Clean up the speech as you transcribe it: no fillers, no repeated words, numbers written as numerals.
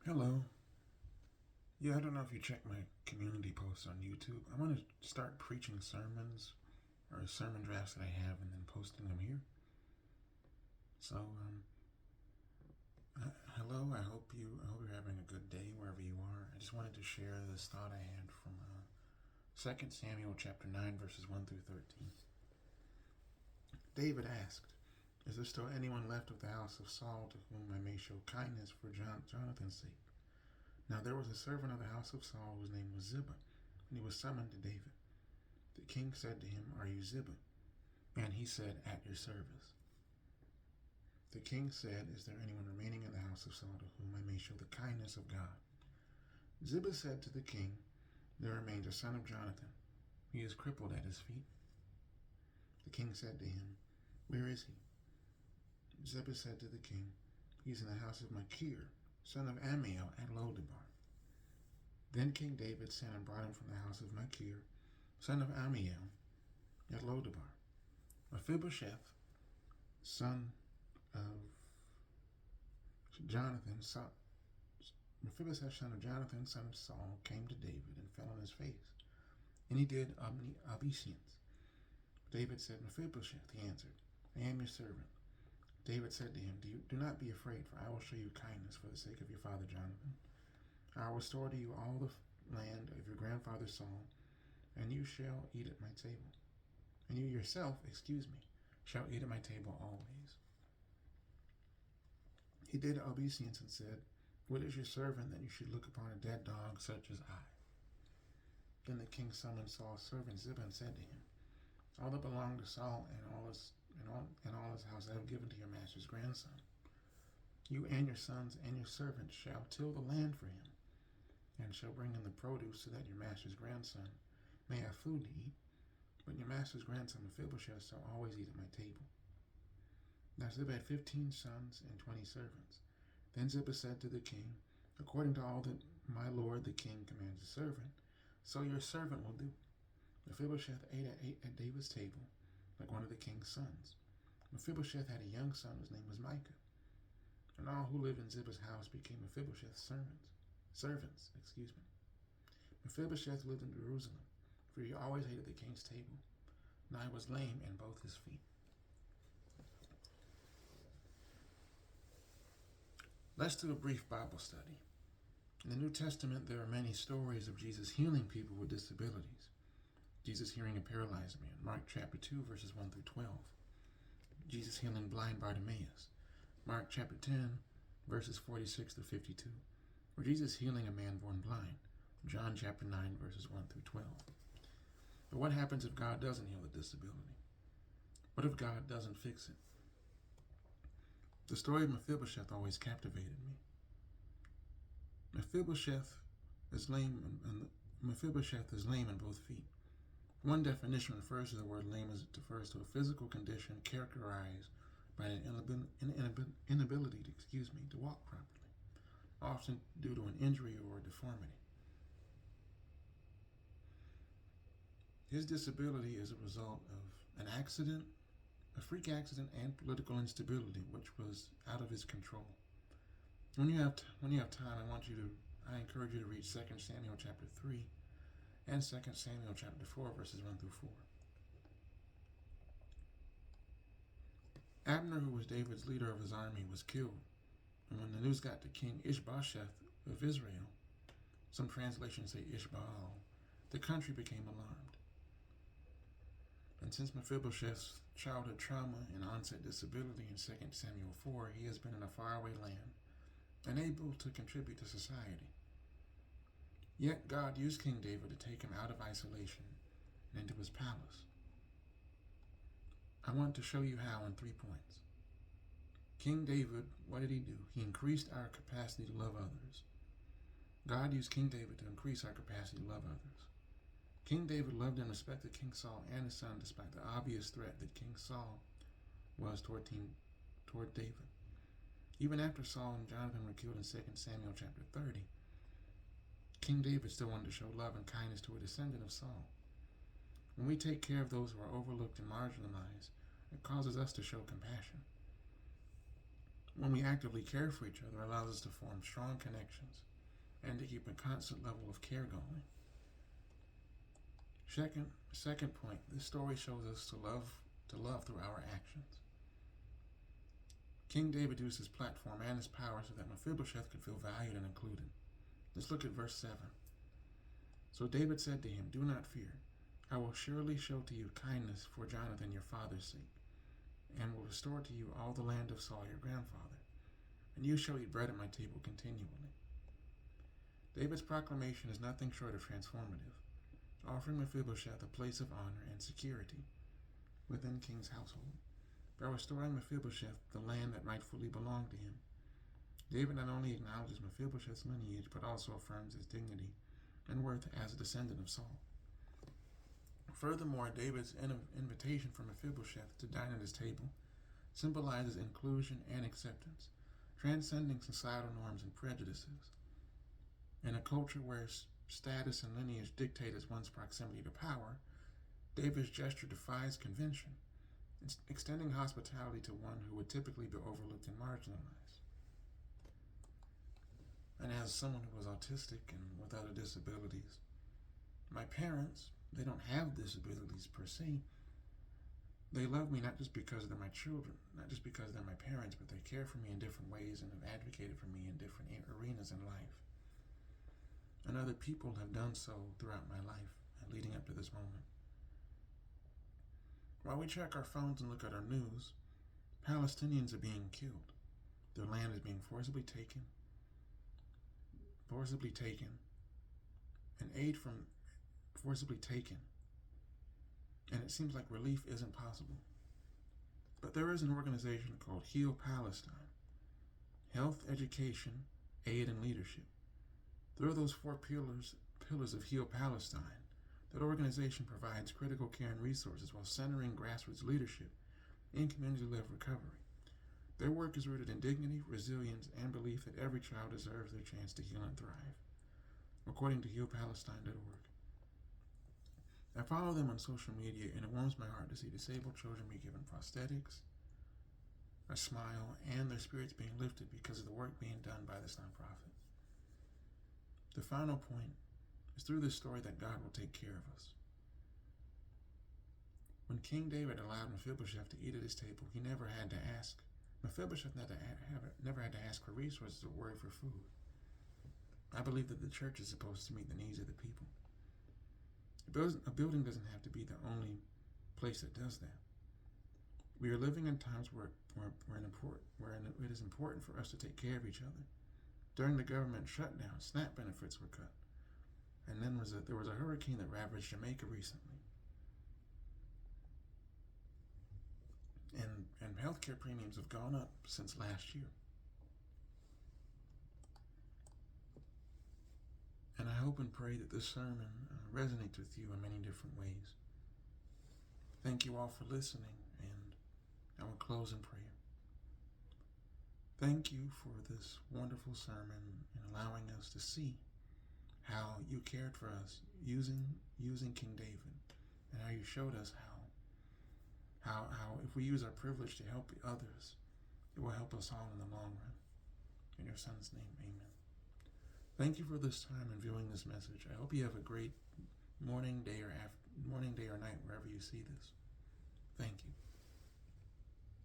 Hello. Yeah, I don't know if you check my community posts on YouTube. I want to start preaching sermons or sermon drafts that I have and then posting them here. So, hello. I hope you're having a good day wherever you are. I just wanted to share this thought I had from 2 Samuel chapter 9 verses 1 through 13. David asked, "Is there still anyone left of the house of Saul to whom I may show kindness for Jonathan's sake?" Now there was a servant of the house of Saul whose name was Ziba, and he was summoned to David. The king said to him, "Are you Ziba?" And he said, "At your service." The king said, "Is there anyone remaining in the house of Saul to whom I may show the kindness of God?" Ziba said to the king, "There remains a son of Jonathan. He is crippled at his feet." The king said to him, "Where is he?" Ziba said to the king, "He is in the house of Machir, son of Amiel, at Lodebar." Then King David sent and brought him from the house of Machir, son of Amiel, at Lodebar. Mephibosheth, son of Jonathan, son of Saul, came to David and fell on his face, and he did obeisance. David said, "Mephibosheth," he answered, "I am your servant." David said to him, Do not be afraid, for I will show you kindness for the sake of your father Jonathan. I will restore to you all the land of your grandfather Saul, and you shall eat at my table. And you yourself, shall eat at my table always. He did obeisance and said, "What is your servant that you should look upon a dead dog such as I?" Then the king summoned Saul's servant Ziba and said to him, "All that belonged to Saul and all his house I have given to your master's grandson. You and your sons and your servants shall till the land for him, and shall bring in the produce so that your master's grandson may have food to eat. But your master's grandson Mephibosheth shall always eat at my table." Now Ziba had 15 sons and 20 servants. Then Ziba said to the king, "According to all that my lord the king commands his servant, so your servant will do." Mephibosheth ate at David's table like one of the king's sons. Mephibosheth had a young son whose name was Micah, and all who lived in Ziba's house became Mephibosheth's servants. Mephibosheth lived in Jerusalem, for he always ate at the king's table. Now he was lame in both his feet. Let's do a brief Bible study. In the New Testament, there are many stories of Jesus healing people with disabilities. Jesus healing a paralyzed man, Mark chapter 2, verses 1 through 12. Jesus healing blind Bartimaeus, Mark chapter 10, verses 46 to 52. Or Jesus healing a man born blind, John chapter 9, verses 1 through 12. But what happens if God doesn't heal the disability? What if God doesn't fix it? The story of Mephibosheth always captivated me. Mephibosheth is lame in both feet. One definition refers to the word lame as it refers to a physical condition characterized by an inability to walk properly, often due to an injury or a deformity. His disability is a result of an accident, a freak accident, and political instability, which was out of his control. When you have time, I encourage you to read 2 Samuel chapter 3 and 2 Samuel chapter 4, verses 1 through 4. Abner, who was David's leader of his army, was killed. And when the news got to King Ishbosheth of Israel, some translations say Ishbaal, the country became alarmed. And since Mephibosheth's childhood trauma and onset disability in 2 Samuel 4, he has been in a faraway land, unable to contribute to society. Yet God used King David to take him out of isolation and into his palace. I want to show you how in 3 points. King David, what did he do? He increased our capacity to love others. God used King David to increase our capacity to love others. King David loved and respected King Saul and his son despite the obvious threat that King Saul was toward David. Even after Saul and Jonathan were killed in 2 Samuel chapter 30, King David still wanted to show love and kindness to a descendant of Saul. When we take care of those who are overlooked and marginalized, it causes us to show compassion. when we actively care for each other, allows us to form strong connections and to keep a constant level of care going. Second point, this story shows us to love through our actions. King David used his platform and his power so that Mephibosheth could feel valued and included. Let's look at verse 7. So David said to him, "Do not fear. I will surely show to you kindness for Jonathan your father's sake, and will restore to you all the land of Saul your grandfather, and you shall eat bread at my table continually." David's proclamation is nothing short of transformative, offering Mephibosheth a place of honor and security within King's household. By restoring Mephibosheth the land that rightfully belonged to him, David not only acknowledges Mephibosheth's lineage, but also affirms his dignity and worth as a descendant of Saul. Furthermore, David's invitation for Mephibosheth to dine at his table symbolizes inclusion and acceptance, transcending societal norms and prejudices. In a culture where status and lineage dictated one's proximity to power, David's gesture defies convention, extending hospitality to one who would typically be overlooked and marginalized. And as someone who was autistic and with other disabilities, my parents, they don't have disabilities per se. They love me not just because they're my children, not just because they're my parents, but they care for me in different ways and have advocated for me in different arenas in life. And other people have done so throughout my life and leading up to this moment. While we check our phones and look at our news, Palestinians are being killed. Their land is being forcibly taken, and aid from forcibly taken. And it seems like relief isn't possible. But there is an organization called Heal Palestine: health, education, aid, and leadership. Through those four pillars of Heal Palestine, that organization provides critical care and resources while centering grassroots leadership in community-led recovery. Their work is rooted in dignity, resilience, and belief that every child deserves their chance to heal and thrive, according to healpalestine.org. I follow them on social media, and it warms my heart to see disabled children be given prosthetics, a smile, and their spirits being lifted because of the work being done by this nonprofit. The final point is through this story that God will take care of us. When King David allowed Mephibosheth to eat at his table, he never had to ask. Mephibosheth never had to ask for resources or worry for food. I believe that the church is supposed to meet the needs of the people. A building doesn't have to be the only place that does that. We are living in times where it is important for us to take care of each other. During the government shutdown, SNAP benefits were cut. And then there was a hurricane that ravaged Jamaica recently. And healthcare premiums have gone up since last year. And I hope and pray that this sermon resonates with you in many different ways. Thank you all for listening, and I will close in prayer. Thank you for this wonderful sermon and allowing us to see how you cared for us using King David, and how you showed us how if we use our privilege to help others, it will help us all in the long run. In your Son's name, amen. Thank you for this time and viewing this message. I hope you have a great morning, day, or night, wherever you see this. Thank you.